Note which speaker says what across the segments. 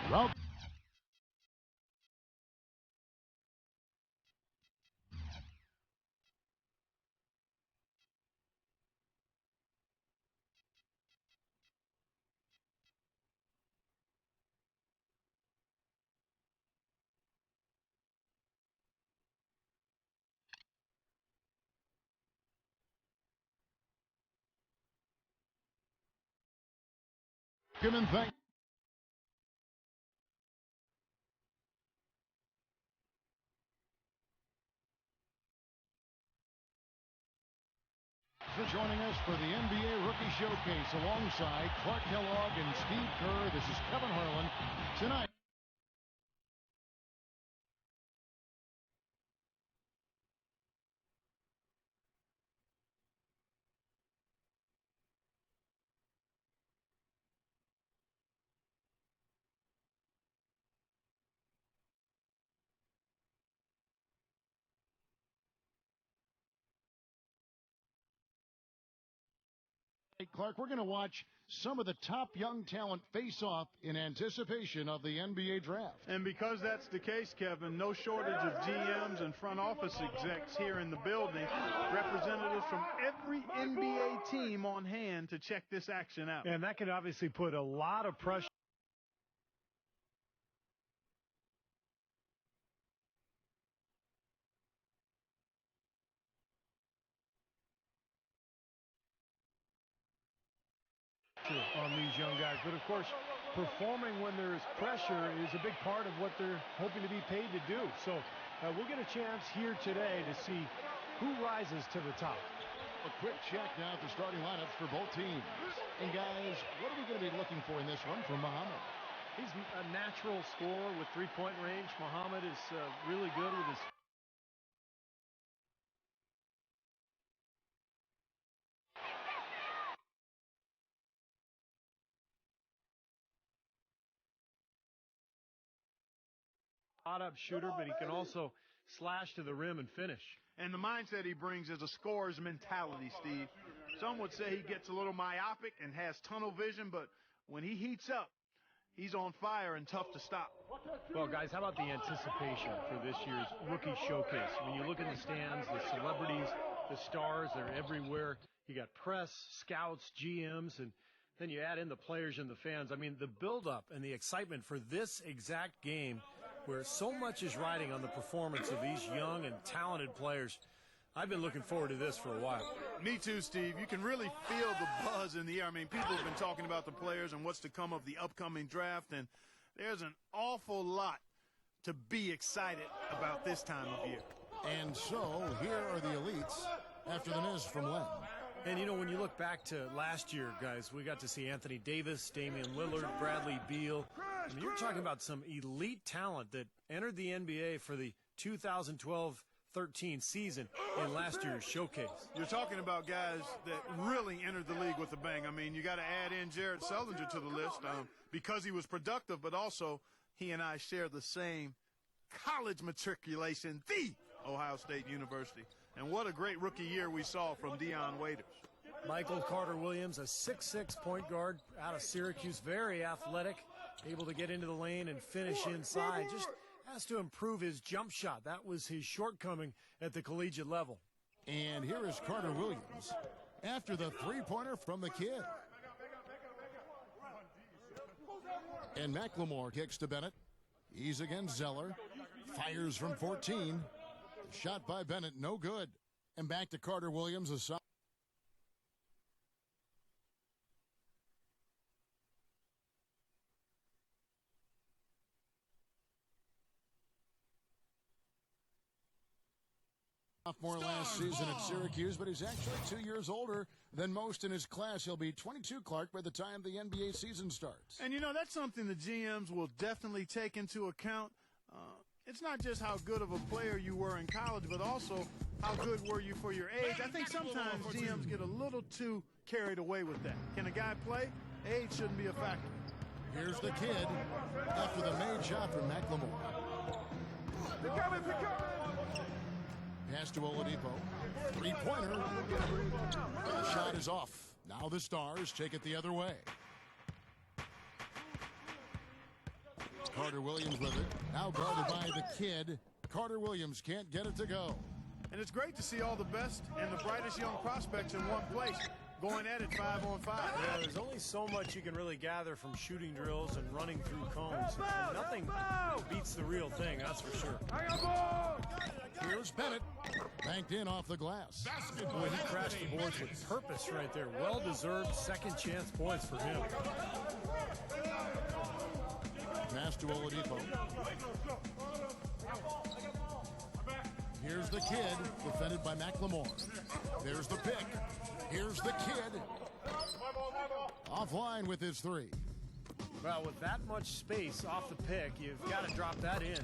Speaker 1: Route. Give him thank. For joining us for the NBA Rookie Showcase alongside Clark Kellogg and Steve Kerr. This is Kevin Harlan. Tonight. Hey, Clark, we're going to watch some of the top young talent face off in anticipation of the NBA draft.
Speaker 2: And because that's the case, Kevin, no shortage of GMs and front office execs here in the building. Representatives from every NBA team on hand to check this action out.
Speaker 3: And that can obviously put a lot of pressure. On these young guys, but of course performing when there is pressure is a big part of what they're hoping to be paid to do. So we'll get a chance here today to see who rises to the top.
Speaker 1: A quick check now at the starting lineups for both teams. And guys, what are we going to be looking for in this one from Muhammad?
Speaker 3: He's a natural scorer with three-point range. Muhammad is really good with his spot-up shooter, but he can also slash to the rim and finish.
Speaker 2: And the mindset he brings is a scorer's mentality, Steve. Some would say he gets a little myopic and has tunnel vision, but when he heats up, he's on fire and tough to stop.
Speaker 3: Well, guys, how about the anticipation for this year's rookie showcase? When you look in the stands, the celebrities, the stars, they're everywhere. You got press, scouts, GMs, and then you add in the players and the fans. I mean, the buildup and the excitement for this exact game, where so much is riding on the performance of these young and talented players. I've been looking forward to this for a while.
Speaker 2: Me too, Steve. You can really feel the buzz in the air. I mean, people have been talking about the players and what's to come of the upcoming draft, and there's an awful lot to be excited about this time of year.
Speaker 1: And so, here are the elites after the news from Len.
Speaker 3: And, you know, when you look back to last year, guys, we got to see Anthony Davis, Damian Lillard, Bradley Beal. I mean, you're talking about some elite talent that entered the NBA for the 2012-13 season in last year's showcase.
Speaker 2: You're talking about guys that really entered the league with a bang. I mean, you got to add in Jared Sellinger to the list because he was productive, but also he and I share the same college matriculation, the Ohio State University. And what a great rookie year we saw from Deion Waiters.
Speaker 3: Michael Carter-Williams, a 6'6" point guard out of Syracuse, very athletic, able to get into the lane and finish inside. Just has to improve his jump shot. That was his shortcoming at the collegiate level.
Speaker 1: And here is Carter-Williams after the three-pointer from the kid. And McLemore kicks to Bennett. He's against Zeller. Fires from 14. The shot by Bennett, no good. And back to Carter-Williams. Sophomore last season at Syracuse, but he's actually 2 years older than most in his class. He'll be 22, Clark, by the time the NBA season starts.
Speaker 2: And, you know, that's something the GMs will definitely take into account. It's not just how good of a player you were in college, but also how good were you for your age. I think sometimes GMs get a little too carried away with that. Can a guy play? Age shouldn't be a factor.
Speaker 1: Here's the kid after the made shot from McLemore. Pass to Oladipo. Three-pointer. The shot is off. Now the Stars take it the other way. Carter Williams with it. Now guarded by the kid. Carter Williams can't get it to go.
Speaker 2: And it's great to see all the best and the brightest young prospects in one place, going at it 5-on-5.
Speaker 3: Yeah, there's only so much you can really gather from shooting drills and running through cones. Nothing beats the real thing, that's for sure.
Speaker 1: Here's Bennett. Banked in off the glass.
Speaker 3: Boy, he crashed the boards with purpose right there. Well-deserved second chance points for him.
Speaker 1: Pass to Oladipo. Here's the kid, defended by McLemore. There's the pick. Here's the kid. Offline with his three.
Speaker 3: Well, with that much space off the pick, you've got to drop that in.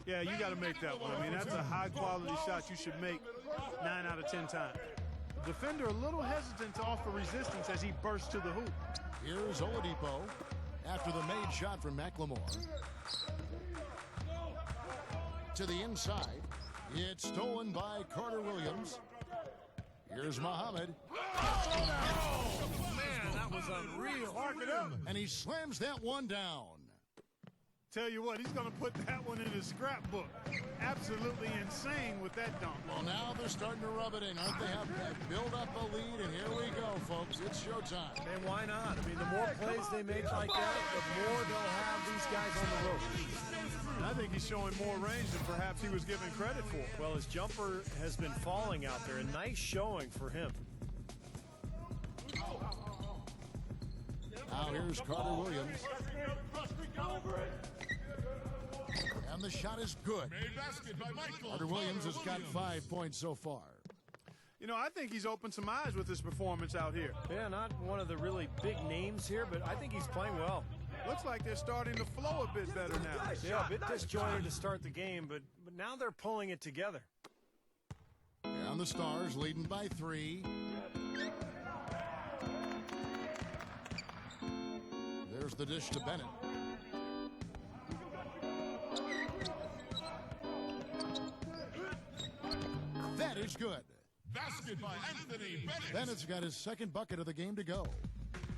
Speaker 2: Yeah, you got to make that one. I mean, that's a high-quality shot you should make 9 out of 10 times. The defender a little hesitant to offer resistance as he bursts to the hoop.
Speaker 1: Here's Oladipo after the made shot from McLemore. To the inside. It's stolen by Carter Williams. Here's Muhammad.
Speaker 3: Oh, man, that was unreal.
Speaker 2: Mark it up.
Speaker 1: And he slams that one down.
Speaker 2: Tell you what, he's going to put that one in his scrapbook. Absolutely insane with that dunk.
Speaker 1: Well, now they're starting to rub it in, aren't they? Have build up a lead, and here we go, folks. It's showtime.
Speaker 3: And why not? I mean, the more plays they make like that, the more they'll have these guys on the rope.
Speaker 2: And I think he's showing more range than perhaps he was given credit for.
Speaker 3: Well, his jumper has been falling out there. A nice showing for him.
Speaker 1: Now here's Carter Williams. And the shot is good. Carter Williams has got 5 points so far.
Speaker 2: You know, I think he's opened some eyes with his performance out here.
Speaker 3: Yeah, not one of the really big names here, but I think he's playing well.
Speaker 2: Looks like they're starting to flow a bit better now.
Speaker 3: Yeah, a bit disjointed to start the game, but now they're pulling it together.
Speaker 1: And the Stars leading by 3. There's the dish to Bennett. That is good.
Speaker 4: Basket by Anthony Bennett.
Speaker 1: Bennett's got his second bucket of the game to go.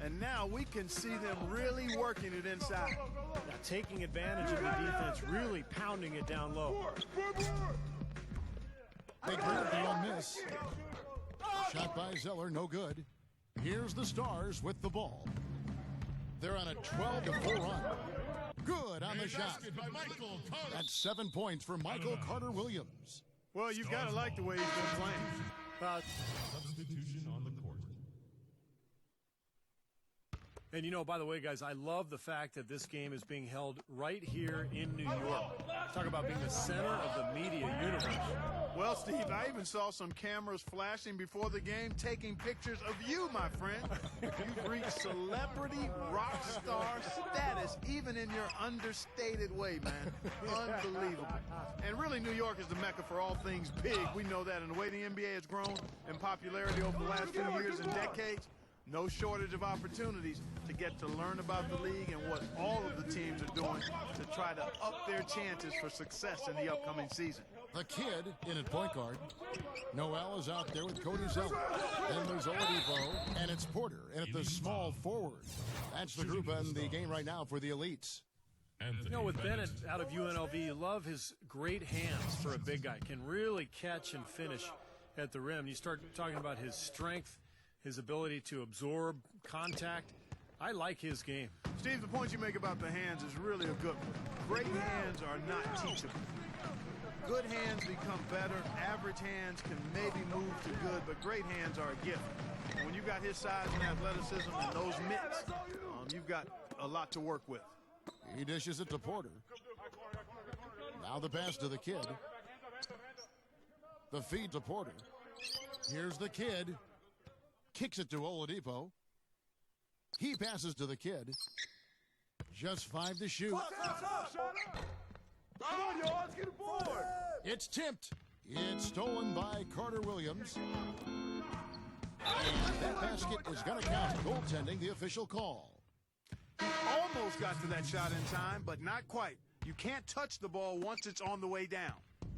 Speaker 2: And now we can see them really working it inside.
Speaker 3: Now taking advantage of the defense, really pounding it down low.
Speaker 1: They grabbed the one miss. Shot by Zeller, no good. Here's the Stars with the ball. They're on a 12-4 run. Good on the shot. That's 7 points for Michael Carter Williams.
Speaker 2: Well, you've got to like the way he's been playing.
Speaker 4: Substitution on the court.
Speaker 3: And you know, by the way, guys, I love the fact that this game is being held right here in New York. Talk about being the center of the media universe.
Speaker 2: Well, Steve, I even saw some cameras flashing before the game, taking pictures of you, my friend. You've reached celebrity rock star status, even in your understated way, man. Unbelievable. And really, New York is the mecca for all things big. We know that. And the way the NBA has grown in popularity over the last few years and decades, no shortage of opportunities to get to learn about the league and what all of the teams are doing to try to up their chances for success in the upcoming season.
Speaker 1: The kid in at point guard. Noel is out there with Cody Zeller. Then there's Oladipo, and it's Porter. And at the small forward, that's the group in the game right now for the elites.
Speaker 3: You know, with Bennett out of UNLV, you love his great hands for a big guy. Can really catch and finish at the rim. You start talking about his strength, his ability to absorb contact. I like his game.
Speaker 2: Steve, the point you make about the hands is really a good one. Great hands are not teachable. Good hands become better. Average hands can maybe move to good, but great hands are a gift. And when you've got his size and athleticism and those mitts, you've got a lot to work with.
Speaker 1: He dishes it to Porter. Now the pass to the kid. The feed to Porter. Here's the kid. Kicks it to Oladipo. He passes to the kid. Just 5 to shoot.
Speaker 5: Come on, y'all, let's get aboard.
Speaker 1: It's tipped. It's stolen by Carter Williams. And that basket is going to count. Goaltending, the official call.
Speaker 2: Almost got to that shot in time, but not quite. You can't touch the ball once it's on the way down.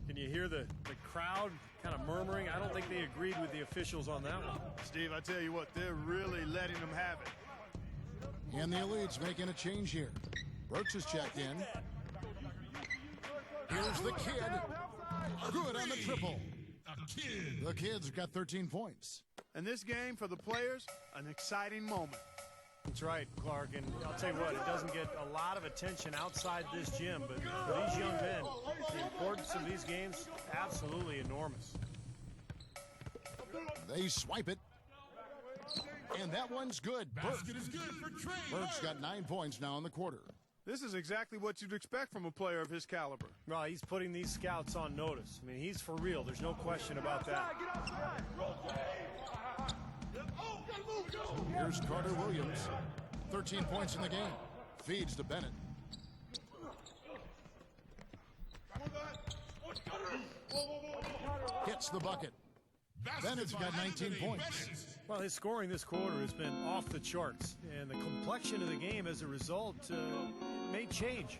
Speaker 3: Can you hear the crowd kind of murmuring? I don't think they agreed with the officials on that one.
Speaker 2: Steve, I tell you what, they're really letting them have it.
Speaker 1: And the elites making a change here. Brooks is checked in. Here's the kid. Good on the triple.
Speaker 4: A kid.
Speaker 1: The kid's got 13 points.
Speaker 2: And this game, for the players, an exciting moment.
Speaker 3: That's right, Clark, and I'll tell you what, it doesn't get a lot of attention outside this gym, but for these young men, the importance of these games, absolutely enormous.
Speaker 1: They swipe it. And that one's good.
Speaker 4: Basket is good for Trey.
Speaker 1: Burke's got 9 points now in the quarter.
Speaker 2: This is exactly what you'd expect from a player of his caliber.
Speaker 3: Well, he's putting these scouts on notice. I mean, he's for real. There's no question about that.
Speaker 1: Here's Carter Williams. 13 points in the game. Feeds to Bennett. Hits the bucket. Bennett's got 19 points.
Speaker 3: Well, his scoring this quarter has been off the charts, and the complexion of the game as a result may change.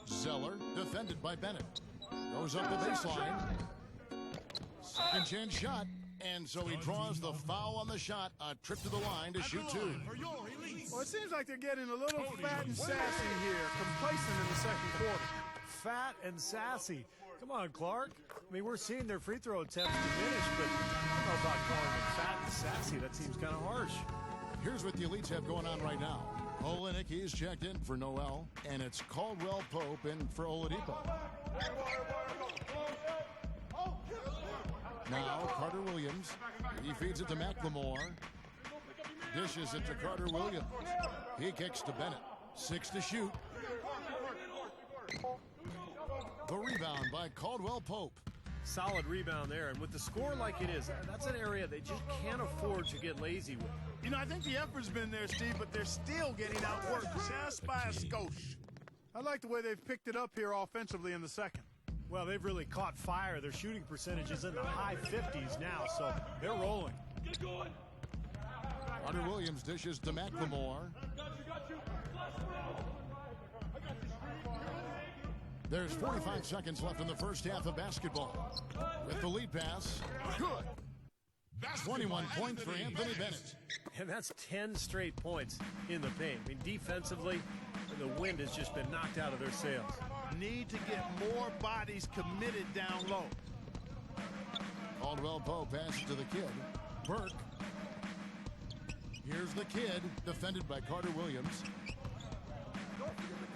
Speaker 1: Zeller, defended by Bennett. Goes up the baseline. Second chance shot. And so he draws the foul on the shot. A trip to the line to shoot two.
Speaker 2: Well, it seems like they're getting a little fat and sassy here, complacent in the second quarter.
Speaker 3: Fat and sassy. Come on, Clark. I mean, we're seeing their free throw attempts diminish, but I don't know about calling them fat and sassy. That seems kind of harsh.
Speaker 1: Here's what the Elites have going on right now. Olenek, he's checked in for Noel, and it's Caldwell Pope in for Oladipo. Now Carter Williams. He feeds it to McLemore. Dishes it to Carter Williams. He kicks to Bennett. 6 to shoot. The rebound by Caldwell Pope.
Speaker 3: Solid rebound there, and with the score like it is, that's an area they just can't afford to get lazy with.
Speaker 2: You know, I think the effort's been there, Steve, but they're still getting outworked just by a skosh. I like the way they've picked it up here offensively in the second.
Speaker 3: Well, they've really caught fire. Their shooting percentage is in the high 50s now, so they're rolling.
Speaker 1: Carter Williams dishes to McLemore. There's 45 seconds left in the first half of basketball. With the lead pass, good. 21 points for Anthony Bennett.
Speaker 3: And that's 10 straight points in the paint. I mean, defensively, the wind has just been knocked out of their sails.
Speaker 2: Need to get more bodies committed down low.
Speaker 1: Caldwell Pope passes to the kid. Burke. Here's the kid, defended by Carter Williams.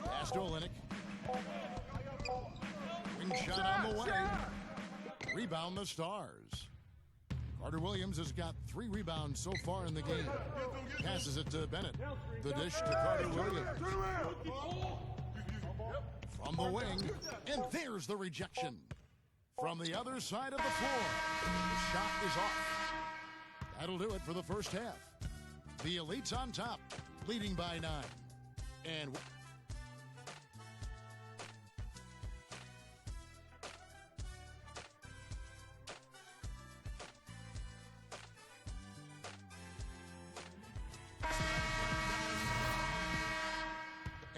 Speaker 1: Pass to Olenek. Wing shot on the way. Rebound the Stars. Carter Williams has got 3 rebounds so far in the game. Passes it to Bennett. The dish to Carter Williams. From the wing, and there's the rejection. From the other side of the floor, the shot is off. That'll do it for the first half. The Elites on top, leading by 9. And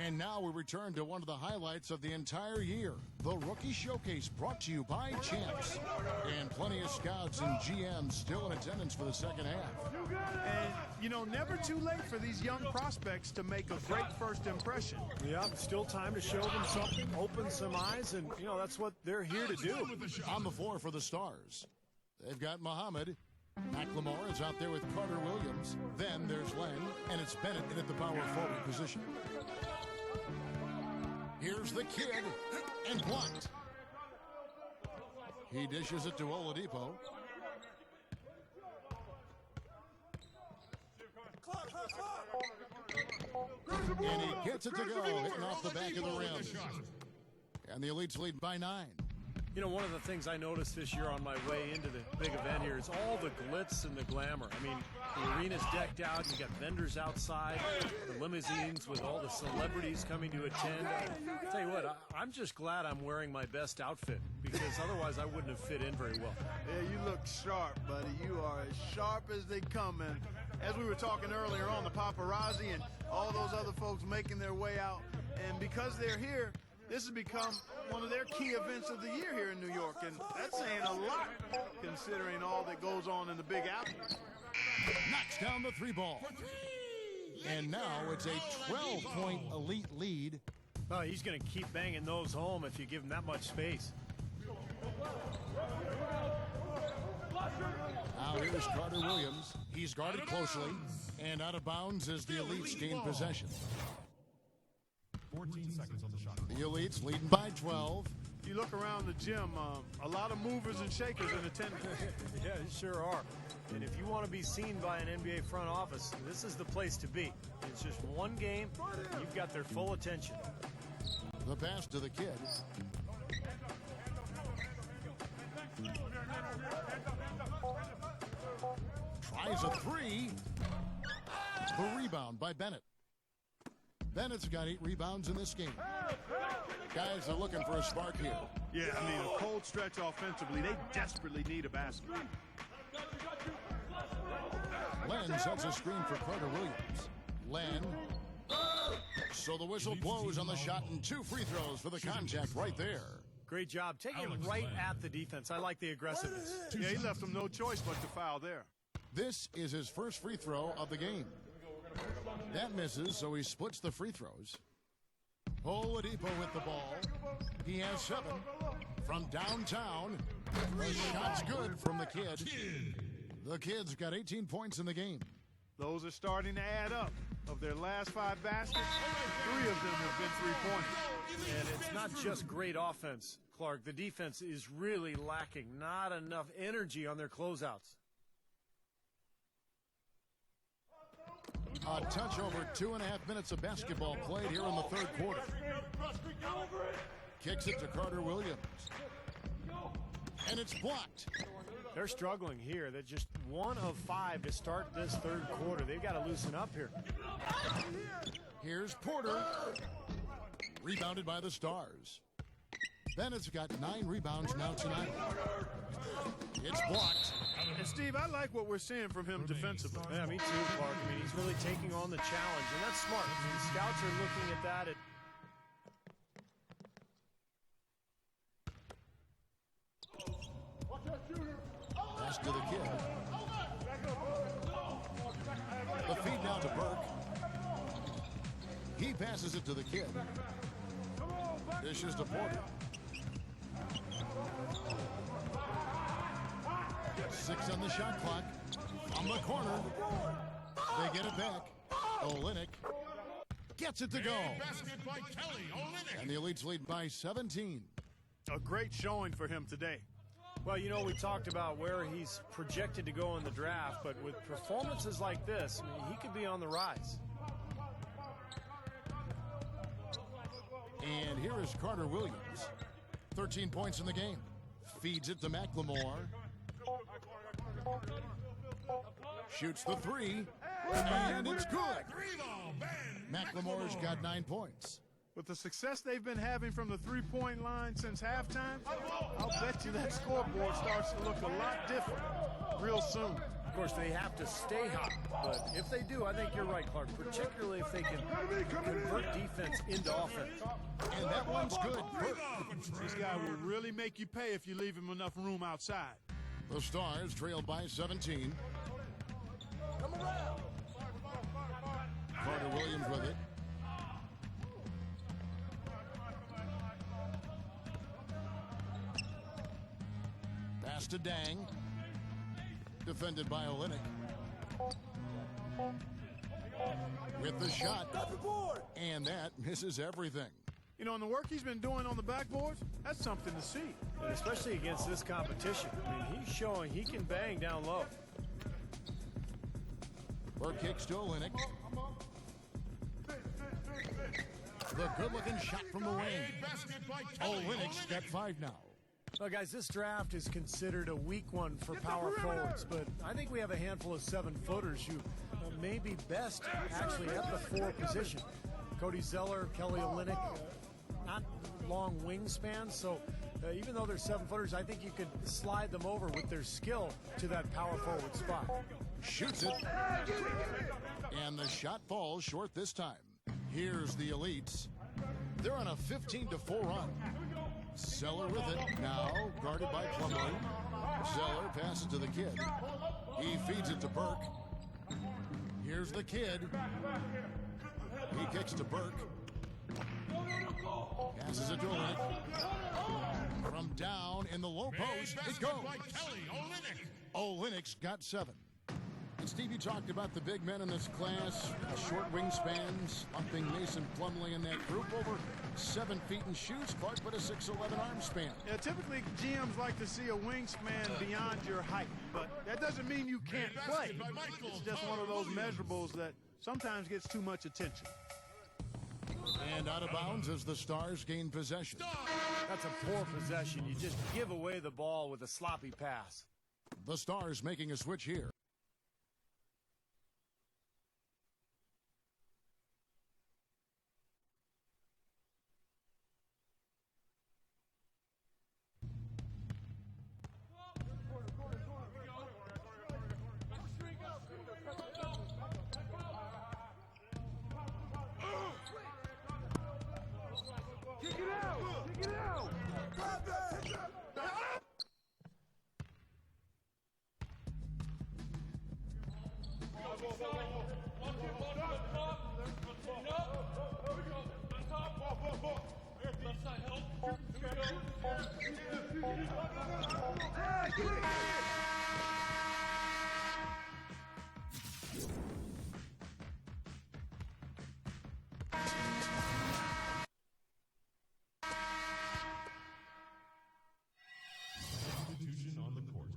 Speaker 1: And now we return to one of the highlights of the entire year, the Rookie Showcase, brought to you by Champs. And plenty of scouts and GMs still in attendance for the second half.
Speaker 2: And, you know, never too late for these young prospects to make a great first impression.
Speaker 3: Yeah, still time to show them something, open some eyes, and, you know, that's what they're here to do.
Speaker 1: On the floor for the Stars, they've got Muhammad. McLemore is out there with Carter Williams. Then there's Len, and it's Bennett in at the power forward position. Here's the kid, and blocked. He dishes it to Oladipo. And he gets it to go, hitting off the back of the rim. And the Elites lead by 9.
Speaker 3: You know, one of the things I noticed this year on my way into the big event here is all the glitz and the glamour. I mean, the arena's decked out. You got vendors outside, the limousines with all the celebrities coming to attend. I'll tell you what, I'm just glad I'm wearing my best outfit, because otherwise I wouldn't have fit in very well.
Speaker 2: Yeah, you look sharp, buddy. You are as sharp as they come. And as we were talking earlier on, the paparazzi and all those other folks making their way out. And because they're here, this has become one of their key events of the year here in New York, and that's saying a lot considering all that goes on in the Big Apple.
Speaker 1: Knocks down the 3 ball. And now it's a 12-point Elite lead
Speaker 3: Oh, he's going to keep banging those home if you give him that much space.
Speaker 1: Now here's Carter Williams. He's guarded closely, and out of bounds as the Elites gain possession.
Speaker 4: 14 seconds on the shot.
Speaker 1: The Elites leading by 12.
Speaker 2: You look around the gym, a lot of movers and shakers in attendance.
Speaker 3: Yeah, they sure are. And if you want to be seen by an NBA front office, this is the place to be. It's just one game, and you've got their full attention.
Speaker 1: The pass to the kid. Tries a three. The rebound by Bennett. Bennett's got 8 rebounds in this game. Guys are looking for a spark here.
Speaker 2: Yeah, I mean, a cold stretch offensively. They desperately need a basket.
Speaker 1: Len sets a screen for Carter Williams. Len. So the whistle blows on the shot and 2 free throws for the contact right there.
Speaker 3: Great job. Taking it right at the defense. I like the aggressiveness.
Speaker 2: Yeah, he left them no choice but to foul there.
Speaker 1: This is his first free throw of the game. That misses, so he splits the free throws. Oladipo with the ball. He has 7 from downtown. The shot's good from the kid. The kid's got 18 points in the game.
Speaker 2: Those are starting to add up. Of their last 5 baskets, 3 of them have been 3-pointers.
Speaker 3: And it's not just great offense, Clark. The defense is really lacking. Not enough energy on their closeouts.
Speaker 1: A touch over 2.5 minutes of basketball played here in the third quarter. Kicks it to Carter Williams. And it's blocked.
Speaker 3: They're struggling here. They're just 1 of 5 to start this third quarter. They've got to loosen up here.
Speaker 1: Here's Porter. Rebounded by the Stars. Bennett's got 9 rebounds now tonight. It's blocked.
Speaker 2: And Steve, I like what we're seeing from him defensively.
Speaker 3: Yeah, me too, Clark. I mean, he's really taking on the challenge, and that's smart. I mean, scouts are looking at that.
Speaker 1: Pass to the kid. The feed now to Burke. He passes it to the kid. Dishes to Porter. 6 on the shot clock. From the corner. They get it back. Olynyk gets it to go.
Speaker 4: Basket by Kelly Olynyk.
Speaker 1: And the Elites lead by 17.
Speaker 2: A great showing for him today.
Speaker 3: Well, you know, we talked about where he's projected to go in the draft, but with performances like this, I mean, he could be on the rise.
Speaker 1: And here is Carter Williams. 13 points in the game. Feeds it to McLemore. Shoots the 3. And it's good. McLemore's got 9 points.
Speaker 2: With the success they've been having from the 3-point line since halftime, I'll bet you that scoreboard starts to look a lot different real soon.
Speaker 3: Of course, they have to stay hot, but if they do, I think you're right, Clark, particularly if they can convert defense into offense.
Speaker 1: And that one's good.
Speaker 2: This guy will really make you pay if you leave him enough room outside.
Speaker 1: The Stars trail by 17. Carter Williams with it. Pass to Dang. Defended by Olynyk. With the shot. And that misses everything.
Speaker 2: You know, and the work he's been doing on the backboards, that's something to see.
Speaker 3: And especially against this competition. I mean, he's showing he can bang down low.
Speaker 1: Burke kicks to Olynyk. The good-looking shot from the wing. Olynyk's got 5 now.
Speaker 3: Well, guys, this draft is considered a weak one for power forwards, but I think we have a handful of 7-footers who may be best actually at the 4 position. Cody Zeller, Kelly Olynyk, not long wingspans, so even though they're 7-footers, I think you could slide them over with their skill to that power forward spot.
Speaker 1: Shoots it. And the shot falls short this time. Here's the Elites. They're on a 15-4 run. Zeller with it. Now guarded by Plumlee. Zeller passes to the kid. He feeds it to Burke. Here's the kid. He kicks to Burke. Passes it to Olenek. From down in the low post, it goes.
Speaker 4: By Kelly Olynyk.
Speaker 1: Olynyk's got 7. And Steve, you talked about the big men in this class, short wingspans, lumping Mason Plumlee in that group, over 7 feet in shoes. Clark with a 6'11" arm span.
Speaker 2: Yeah, typically GMs like to see a wingspan beyond your height, but that doesn't mean you can't play. It's just one of those measurables that sometimes gets too much attention.
Speaker 1: And out of bounds as the Stars gain possession.
Speaker 5: That's a poor possession. You just give away the ball with a sloppy pass.
Speaker 1: The Stars making a switch here.
Speaker 4: Substitution on the court.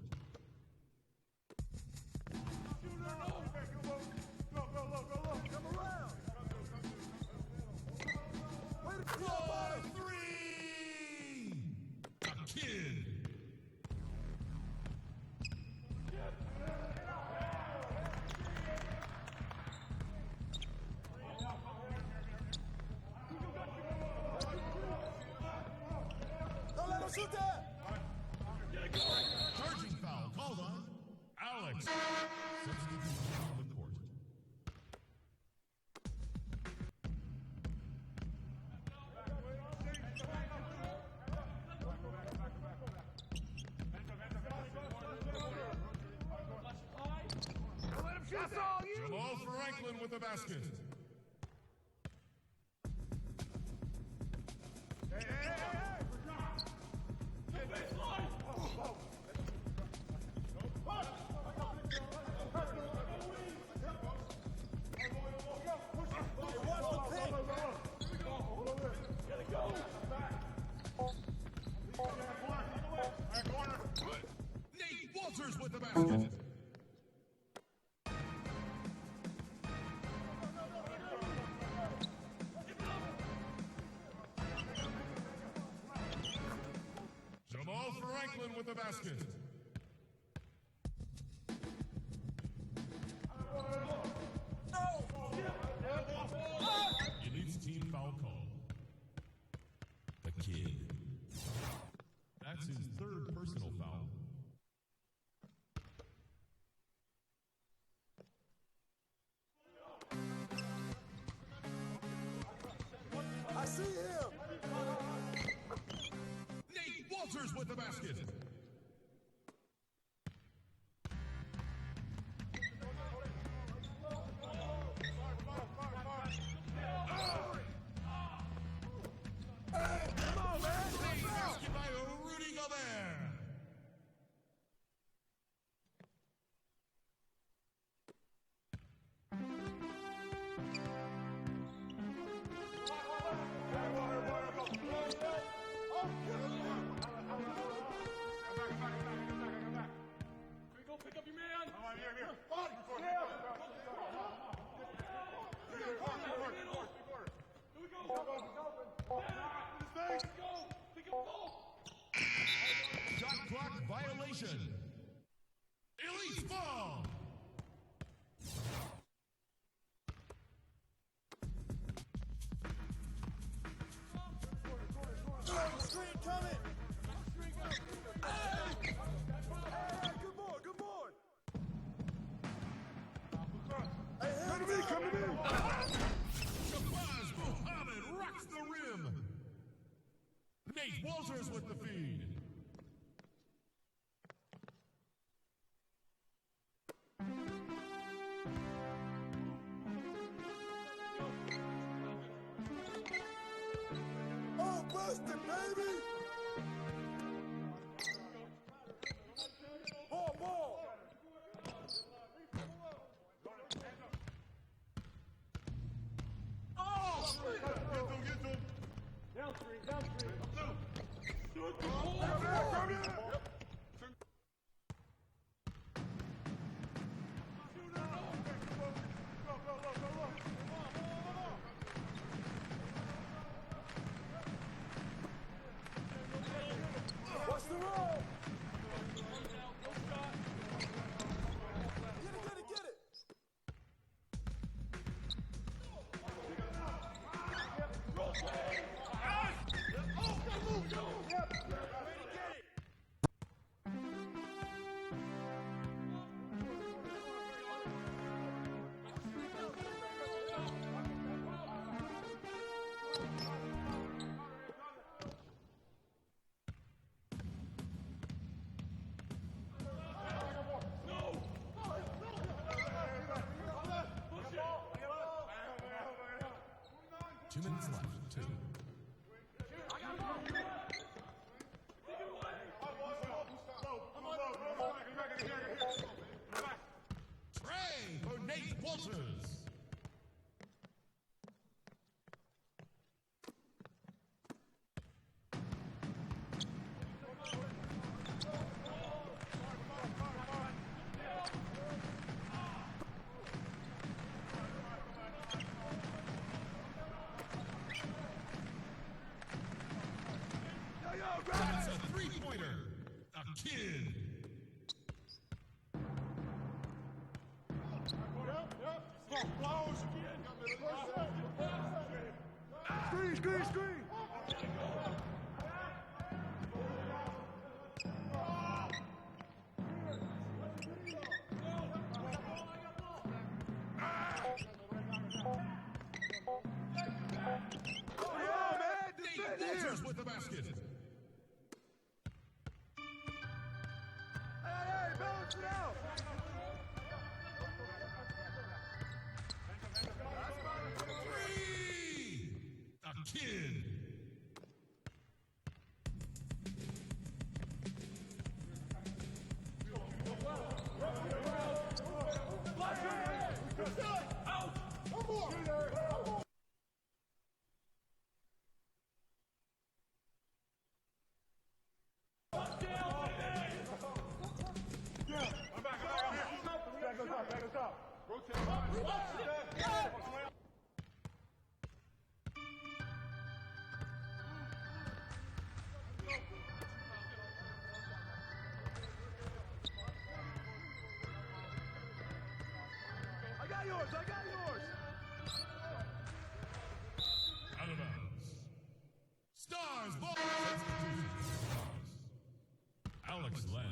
Speaker 4: Three! A kid! Charging foul called on Alex. Substitution on the court. Jamal Franklin with the basket. Nate Walters with the basket. Jamal Franklin with the basket. Elite's team foul call. The kid. That's his 3rd personal foul.
Speaker 6: I see him.
Speaker 4: Nate Walters with the basket. Basket by Rudy Gobert. Shot clock violation. Elite ball.
Speaker 6: Screen coming. Hey, good board, good board. Hey, coming in.
Speaker 4: Shabazz Muhammad rocks the rim. Nate Walters with the feed.
Speaker 6: Missed it, baby. Ball. Watch the roll. Get it.
Speaker 4: Two minutes left. Two. Trey for Nate Walters. That's a three-pointer. A kid.
Speaker 6: Screen.
Speaker 4: Nate Walters with the basket.
Speaker 6: Hey, balance it out.
Speaker 4: Three. A kid.
Speaker 6: I got yours.
Speaker 4: Out of bounds. Stars ball. Substitution. Stars. Alex Len.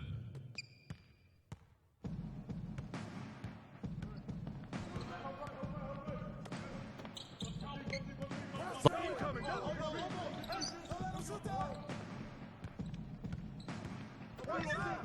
Speaker 6: Shoot that.